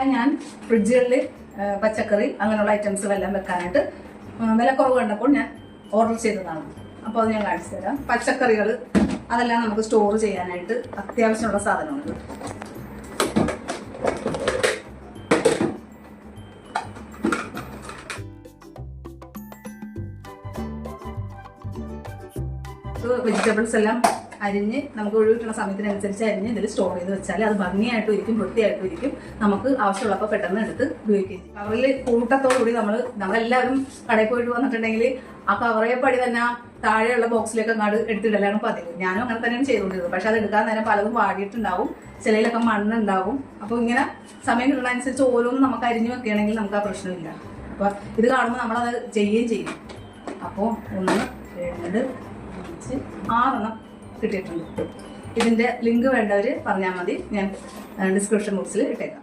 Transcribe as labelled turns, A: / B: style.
A: ഞാൻ ഫ്രിഡ്ജുകളിൽ പച്ചക്കറി അങ്ങനെയുള്ള ഐറ്റംസുകളെല്ലാം വെക്കാനായിട്ട് വില കുറവ് കണ്ടപ്പോൾ ഞാൻ ഓർഡർ ചെയ്തതാണ്. അപ്പോൾ അത് ഞാൻ കാണിച്ചു തരാം. പച്ചക്കറികൾ അതെല്ലാം നമുക്ക് സ്റ്റോർ ചെയ്യാനായിട്ട് അത്യാവശ്യമുള്ള സാധനമുണ്ട്. വെജിറ്റബിൾസ് എല്ലാം അരിഞ്ഞ് നമുക്ക് ഒഴിവ് കിട്ടുന്ന സമയത്തിനനുസരിച്ച് അരിഞ്ഞ് ഇതിൽ സ്റ്റോർ ചെയ്ത് വെച്ചാൽ അത് ഭംഗിയായിട്ടും ഇരിക്കും, വൃത്തിയായിട്ടും ഇരിക്കും. നമുക്ക് ആവശ്യമുള്ളപ്പോൾ പെട്ടെന്ന് എടുത്ത് ഉപയോഗിക്കുകയും ചെയ്യും. കവറിൽ കൂട്ടത്തോടുകൂടി നമ്മളെല്ലാവരും കടയിൽ പോയിട്ട് വന്നിട്ടുണ്ടെങ്കിൽ ആ കവറേ പടി തന്നെ താഴെയുള്ള ബോക്സിലേക്ക് അങ്ങോട്ട് എടുത്തിടലാണ് പതിവ്. ഞാനും അങ്ങനെ തന്നെയാണ് ചെയ്തുകൊണ്ടിരുന്നത്. പക്ഷെ അത് എടുക്കാൻ നേരം പലതും വാടിയിട്ടുണ്ടാവും, ചിലയിലൊക്കെ മണ്ണുണ്ടാവും. അപ്പോൾ ഇങ്ങനെ സമയം കിട്ടുന്നതനുസരിച്ച് ഓരോന്നും നമുക്ക് അരിഞ്ഞു വെക്കുകയാണെങ്കിൽ നമുക്ക് ആ പ്രശ്നമില്ല. അപ്പോൾ ഇത് കാണുമ്പോൾ നമ്മളത് ചെയ്യുകയും ചെയ്യും. അപ്പോൾ 1, 2, 5, 6 കിട്ടിയിട്ടുണ്ട്. ഇതിന്റെ ലിങ്ക് വേണ്ടവർ പറഞ്ഞാൽ മതി, ഞാൻ ഡിസ്ക്രിപ്ഷൻ ബോക്സിൽ ഇട്ടേക്കാം.